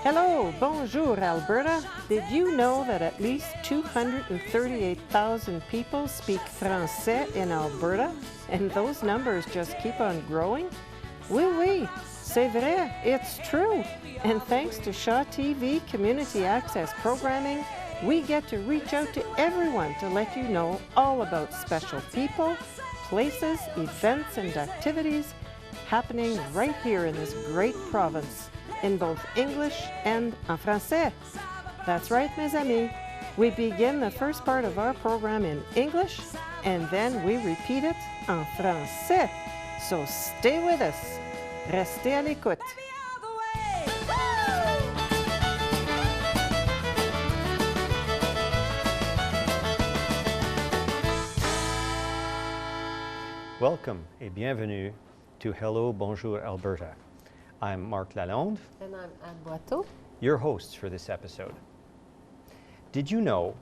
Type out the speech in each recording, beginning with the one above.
Hello, bonjour, Alberta. Did you know that at least 238,000 people speak Français in Alberta? And those numbers just keep on growing? Oui, oui, c'est vrai, it's true. And thanks to Shaw TV Community Access Programming, we get to reach out to everyone to let you know all about special people, places, events, and activities happening right here in this great province, in both English and en français. That's right, mes amis. We begin the first part of our program in English, and then we repeat it en français. So stay with us. Restez à l'écoute. Welcome et bienvenue to Hello, Bonjour, Alberta. I'm Marc Lalonde. And I'm Anne Boiteau. Your hosts for this episode. Did you know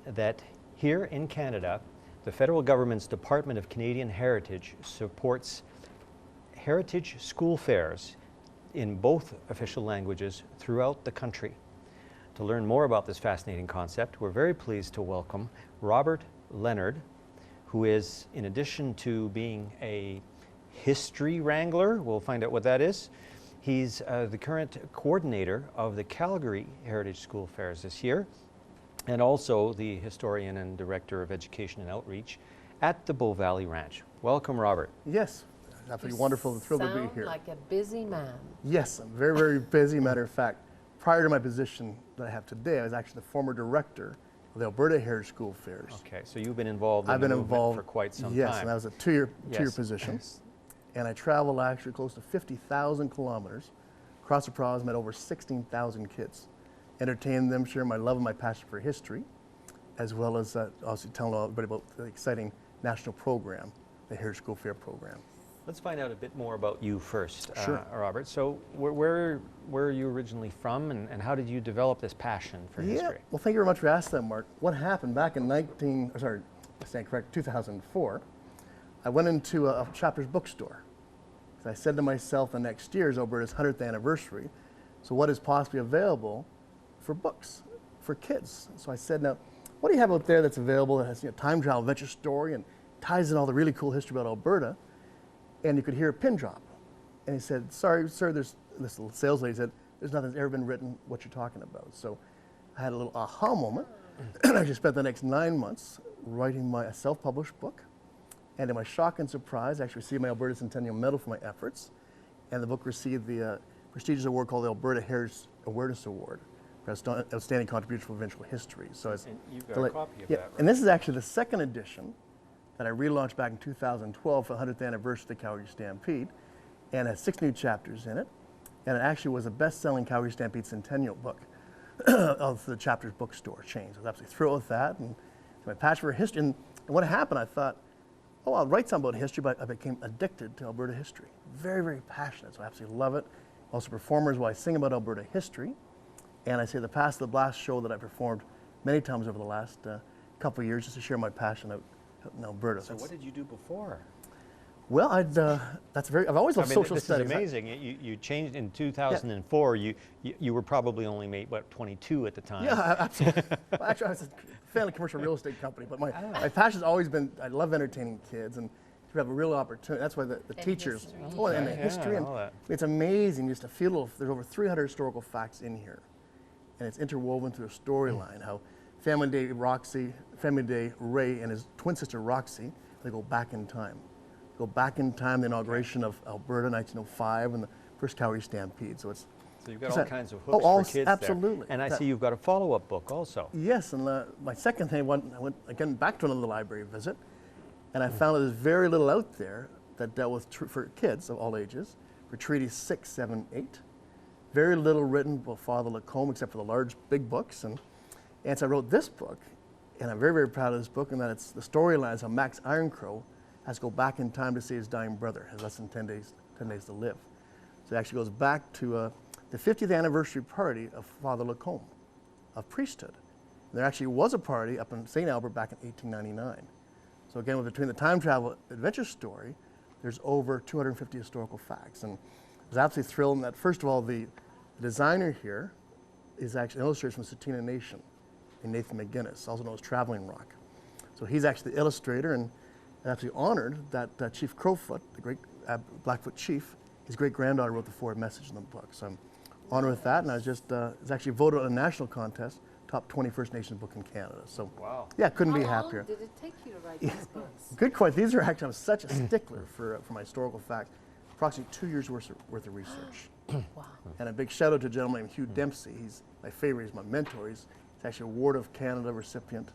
that here in Canada, the federal government's Department of Canadian Heritage supports heritage school fairs in both official languages throughout the country? To learn more about this fascinating concept, we're very pleased to welcome Robert Lennard, who is, in addition to being a history wrangler, we'll find out what that is, he's the current coordinator of the Calgary Heritage School Fairs this year, and also the historian and director of education and outreach at the Bow Valley Ranch. Welcome, Robert. Yes, absolutely wonderful, thrilled to be here. Sound like a busy man. Yes, I'm very, very busy. Matter of fact, prior to my position that I have today, I was actually the former director of the Alberta Heritage School Fairs. Okay, so you've been involved in I've been the movement involved for quite some yes, time. and that was a two-year Yes. position. And I traveled actually close to 50,000 kilometers across the province, met over 16,000 kids, entertained them, sharing my love and my passion for history, as well as also telling everybody about the exciting national program, the Heritage School Fair program. Let's find out a bit more about you first, Sure. Robert. So where are you originally from, and how did you develop this passion for history? Well, thank you very much for asking that, Mark. What happened back in 2004, I went into a Chapters bookstore. I said to myself, the next year is Alberta's 100th anniversary, so what is possibly available for books, for kids? So I said, now, what do you have out there that's available that has time travel, adventure story, and ties in all the really cool history about Alberta? And you could hear a pin drop. And he said, sorry, sir, this little sales lady said, there's nothing that's ever been written what you're talking about. So I had a little aha moment. I actually spent the next 9 months writing my self-published book. And to my shock and surprise, I actually received my Alberta Centennial Medal for my efforts. And the book received the prestigious award called the Alberta Heritage Awareness Award for Outstanding Contribution for Provincial History. So And you've got a copy of that, right? And this is actually the second edition that I relaunched back in 2012 for the 100th anniversary of the Calgary Stampede, and it has 6 new chapters in it. And it actually was a best-selling Calgary Stampede Centennial book of the Chapters bookstore chain. So I was absolutely thrilled with that, and my passion for history. And what happened, I thought, oh, I'll write something about history, but I became addicted to Alberta history. Very, very passionate, so I absolutely love it. Also, performers, while I sing about Alberta history, and I say the Past the Blast show that I performed many times over the last couple of years just to share my passion out in Alberta. So what did you do before? Well, I've always loved social this studies. Is amazing. You changed in 2004. You were probably only 22 at the time. Yeah, absolutely. Well, actually, I was a family commercial real estate company, but my passion's always been, I love entertaining kids, and to have a real opportunity. That's why the teachers, history. And the history, and it's amazing just to feel. There's over 300 historical facts in here, and it's interwoven through a storyline. How Family Day Ray and his twin sister Roxy, they go back in time. Go back in time, the inauguration of Alberta, 1905, and the first Calgary Stampede. So you've got all kinds of hooks for kids absolutely. there. And I see you've got a follow-up book also. Yes, and my second thing, I went again back to another library visit, and I found there's very little out there that dealt with, for kids of all ages, for Treaties 6, 7, 8. Very little written by Father Lacombe, except for the large, big books. And so I wrote this book, and I'm very, very proud of this book, and that it's the storylines how Max Ironcrow has to go back in time to see his dying brother, has less than 10 days to live. So it actually goes back to the 50th anniversary party of Father Lacombe, of priesthood. And there actually was a party up in St. Albert back in 1899. So again, between the time travel adventure story, there's over 250 historical facts. And I was absolutely thrilled in that, first of all, the The designer here is actually an illustrator from Satina Nation, named Nathan McGuinness, also known as Traveling Rock. So he's actually the illustrator, and actually honored that Chief Crowfoot, the great Blackfoot chief, his great-granddaughter wrote the forward message in the book. So I'm honored with that, and I was just, it's actually voted on a national contest, top 20 First Nations book in Canada. So Wow. yeah, couldn't be How happier. long did it take you to write these books? Good question. These are actually, I'm such a stickler for my historical facts. Approximately 2 years worth of research. Wow. And a big shout out to a gentleman named Hugh Dempsey. He's my favorite, he's my mentor. He's actually a Award of Canada recipient.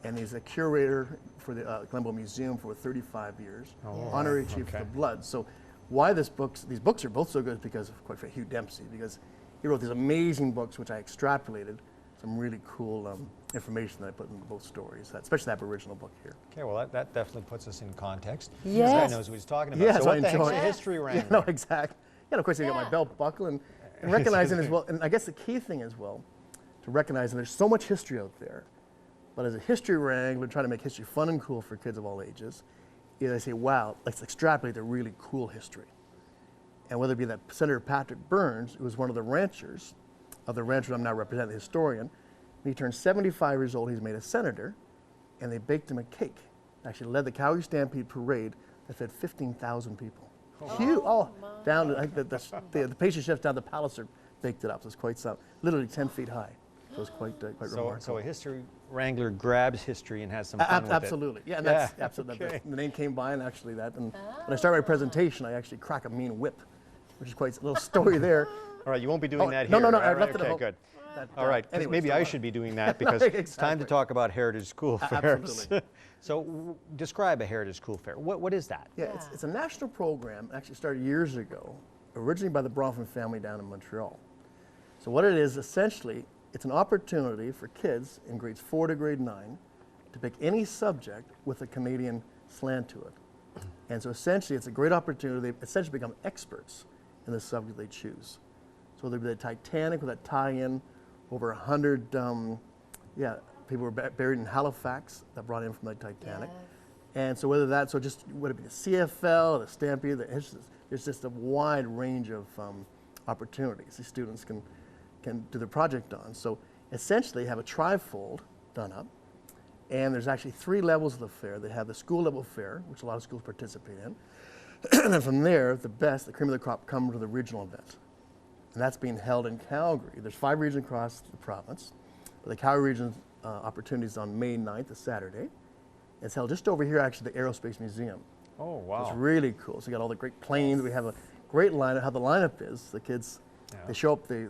And he's a curator for the Glenbow Museum for 35 years. Oh, Honorary Chief okay. of the Blood. So why these books are both so good is because of, quite frankly, Hugh Dempsey, because he wrote these amazing books which I extrapolated some really cool information that I put in both stories, especially that original book here. Okay, well, that definitely puts us in context. Yes. This guy knows what he's talking about. Yes, so what I the heck's enjoy a it. history Yeah, wrangler? no, exactly. Yeah, and of course I got my Yeah. belt buckle and recognizing as well, and I guess the key thing as well, to recognize that there's so much history out there, but as a history wrangler, trying to make history fun and cool for kids of all ages, is I say, wow, let's extrapolate the really cool history. And whether it be that Senator Patrick Burns, who was one of the ranchers, of the rancher I'm now representing, the historian, when he turned 75 years old, he's made a senator, and they baked him a cake. Actually led the Calgary Stampede Parade that fed 15,000 people. Huge, down to, I think the pastry chefs down the Palliser baked it up. So it's quite something, literally 10 feet high. So it's quite remarkable. So a history wrangler grabs history and has some fun with it. Absolutely, yeah, and that's Yeah, absolutely. okay. The name came by, and actually that. And when I start my presentation, I actually crack a mean whip, which is quite a little story there. All right, you won't be doing that no, here. no, All I right, left it at okay, home. good. That, All right, 'cause anyway, maybe so I on. should be doing that because it's time to Exactly. talk about Heritage School Fairs. Absolutely. So describe a Heritage School Fair. What is that? Yeah, it's a national program, actually started years ago, originally by the Bronfman family down in Montreal. So what it is, essentially, it's an opportunity for kids in grades 4 to grade 9 to pick any subject with a Canadian slant to it. And so essentially, it's a great opportunity. They essentially become experts in the subject they choose. So there'll be the Titanic with that tie-in, over 100 people were buried in Halifax that brought in from the Titanic. Yes. And so whether that's, so just would it be the CFL, the Stampede, there's just a wide range of opportunities these students can do their project on. So essentially have a trifold done up, and there's actually 3 levels of the fair. They have the school level fair, which a lot of schools participate in, and then from there, the cream of the crop, come to the regional event. And that's being held in Calgary. There's 5 regions across the province, but the Calgary region opportunity is on May 9th, a Saturday. It's held just over here, actually, the Aerospace Museum. Oh, It's wow. really cool. So you got all the great planes. We have a great lineup. How the lineup is, the kids, they show up, they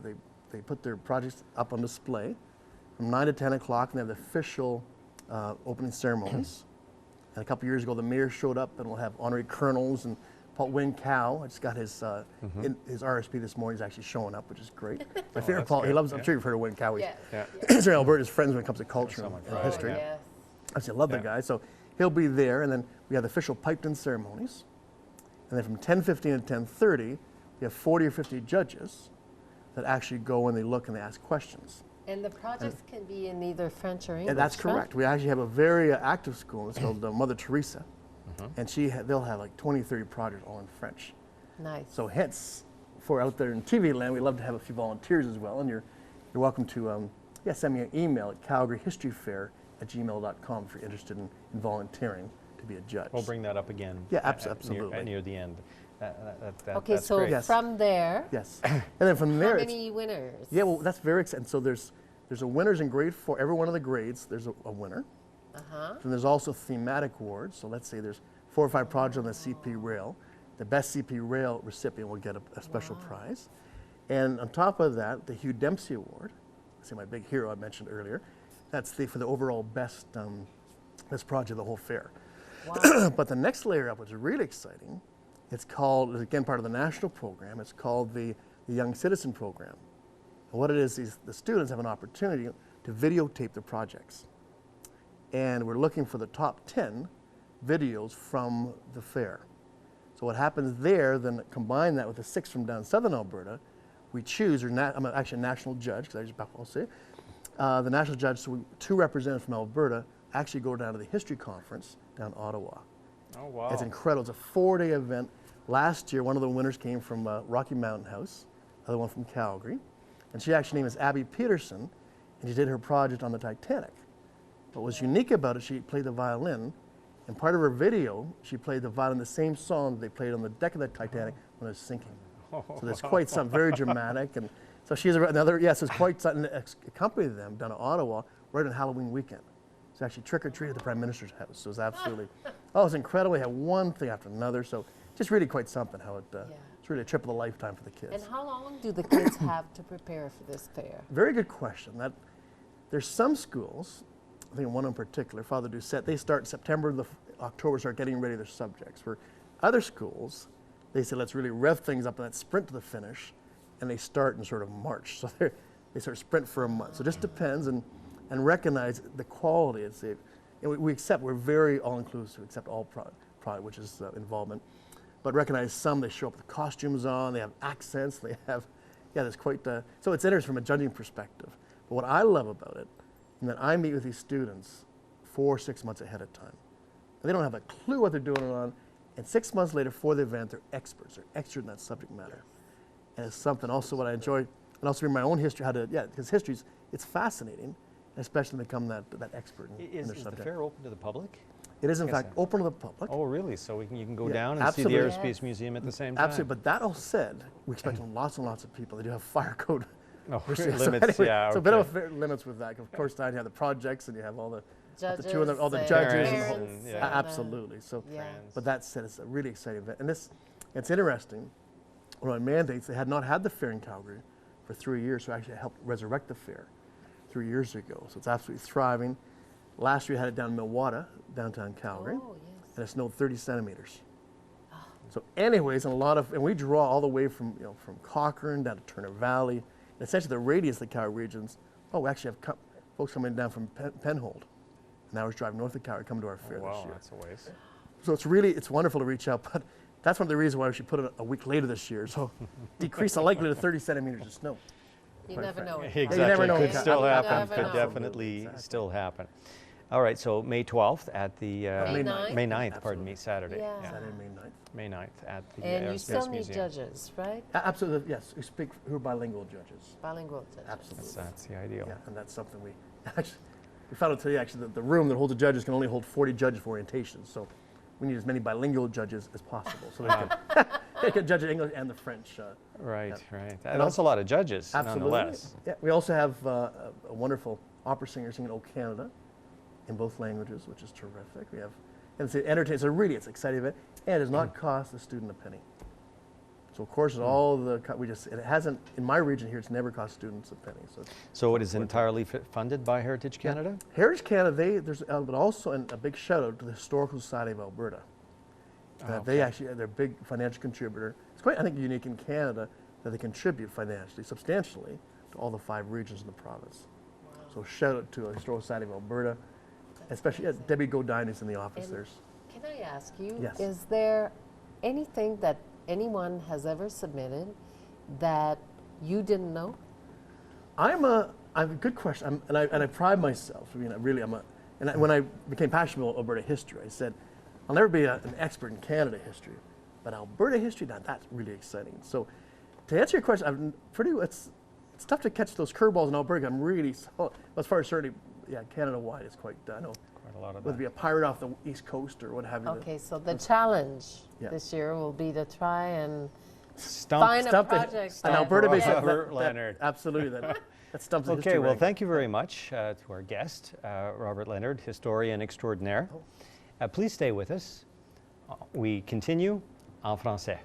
put their projects up on display from 9 to 10 o'clock, and they have the official opening ceremonies. And a couple years ago, the mayor showed up, and we'll have honorary colonels, and Paul Wynn Cow, I just got his RSP this morning. He's actually showing up, which is great. My favorite that's Paul, he good, loves, I'm yeah. sure you've heard of Wynn Cow. Yes. Yeah. He's in Alberta's friends when it comes to culture and right, history. Oh, yes. I love the Yeah. guy. So he'll be there, and then we have the official piped-in ceremonies. And then from 10:15 to 10:30, we have 40 or 50 judges that actually go and they look and they ask questions. And the projects can be in either French or English. And that's right? correct. We actually have a very active school. It's called Mother Teresa. And they'll have like 20, 30 projects all in French. Nice. So hence, for out there in TV land, we'd love to have a few volunteers as well. And you're welcome to send me an email at calgaryhistoryfair@gmail.com if you're interested in volunteering to be a judge. We'll bring that up again. Yeah, at absolutely. Near the end. Okay, that's so great. Yes. from there, Yes. And then from there, how it's, many winners? yeah, well, that's very exciting. So there's a winners in grade 4. Every one of the grades, there's a winner. Uh-huh. And there's also thematic awards. So let's say there's 4 or 5 projects on the CP rail. The best CP rail recipient will get a special prize. And on top of that, the Hugh Dempsey Award, see my big hero I mentioned earlier, that's for the overall best project of the whole fair. Wow. But the next layer up, which is really exciting, it's called, again, part of the national program, it's called the Young Citizen Program. And what it is the students have an opportunity to videotape their projects. And we're looking for the top 10 videos from the fair. So what happens there, then combine that with the 6 from down southern Alberta, we choose, I'm actually a national judge, because I just I'll say, the national judge, so 2 representatives from Alberta actually go down to the history conference down in Ottawa. Oh, wow. It's incredible. It's a 4-day event. Last year, one of the winners came from Rocky Mountain House, other one from Calgary. And she actually name is Abby Peterson, and she did her project on the Titanic. What was unique about it, she played the violin, and part of her video, she played the violin, the same song that they played on the deck of the Titanic when it was sinking. So there's quite something very dramatic, and so she's another, yes, there's quite something that accompanied them down to Ottawa right on Halloween weekend. So actually trick-or-treat at the Prime Minister's house. So it was absolutely, oh, it was incredible. We had one thing after another, so just really quite something how it, it's really a trip of a lifetime for the kids. And how long do the kids have to prepare for this fair? Very good question. There's some schools, I think one in particular, Father Doucette, they start September, October, start getting ready their subjects. For other schools, they say, let's really rev things up and let's sprint to the finish, and they start in sort of March. So they sort of sprint for a month. So it just depends, and recognize the quality. And we accept, we're very all-inclusive, accept all product, which is involvement. But recognize some, they show up with costumes on, they have accents, they have, there's quite, so it's interesting from a judging perspective. But what I love about it, is that I meet with these students 4 or 6 months ahead of time. And they don't have a clue what they're doing on, and 6 months later for the event, they're experts, they're expert in that subject matter. And it's something also what I enjoy, and also in my own history, because history's, it's fascinating, especially to become that expert in their subject. Is the fair open to the public? It is in fact open to the public. Oh, really? So you can go down and absolutely. see the Aerospace Museum at the same time? Absolutely, but that all said, we expect lots and lots of people. They do have fire code. Oh, limits, anyway, yeah. So a bit of limits with that. Of course, now you have the projects and you have all the Judges, all the judges. parents, Yeah. Absolutely. So, Yeah. but that said, it's a really exciting event. And it's interesting. One of my mandates, they had not had the fair in Calgary for 3 years, so I actually helped resurrect the fair 3 years ago. So it's absolutely thriving. Last year, I had it down in Milwaukee, downtown Calgary, Oh, yes. and it snowed 30 centimeters. So anyways, and we draw all the way from, from Cochrane down to Turner Valley, and essentially the radius of the Calgary regions. Oh, we actually have folks coming down from Penhold, and hours drive north of Calgary, coming to our fair this year. That's a ways. So it's wonderful to reach out, but that's one of the reasons why we should put it a week later this year, so decrease the likelihood of 30 centimeters of snow. You never know. Exactly. You never know. Could still You happen. never Could know. definitely still happen. All right, so May 12th at the May 9th? May 9th, pardon me, Saturday. Yeah. Saturday, May 9th. May 9th at the And you Aerospace still need Museum. judges, right? Absolutely, yes. Who are bilingual judges. Bilingual judges. Absolutely. That's the ideal. Yeah, and that's something we found out today actually that the room that holds the judges can only hold 40 judges for orientation. So we need as many bilingual judges as possible so they can judge in English and the French. Right. And that's a lot of judges, Absolutely. nonetheless. Yeah, we also have a wonderful opera singer singing "O Canada" in both languages, which is terrific. We have, and it's entertaining. So really, it's an exciting event, and it does not cost the student a penny. So of course, it hasn't in my region here. It's never cost students a penny. So it is entirely funded by Heritage Canada? Heritage Canada, but also a big shout out to the Historical Society of Alberta. They actually, they're a big financial contributor. It's quite, I think, unique in Canada that they contribute financially, substantially, to all the 5 regions in the province. Wow. So shout out to the Historical Society of Alberta, especially Debbie Godin is in the office. Can I ask you, Yes. is there anything that anyone has ever submitted that you didn't know? I have a good question, and I pride myself. I mean, when I became passionate about Alberta history, I said, I'll never be an expert in Canada history, but Alberta history, now that's really exciting. So, to answer your question, it's tough to catch those curveballs in Alberta. I'm really, as far as certainly, Canada-wide, it's quite, I know. Quite a lot of Whether it be a pirate off the East Coast or what have you. Okay, so the challenge this year will be to try and find a project. An Alberta-based Robert Lennard. Absolutely, that stumps the Okay, history well, rank. thank you very much to our guest, Robert Lennard, historian extraordinaire. Please stay with us. We continue en français.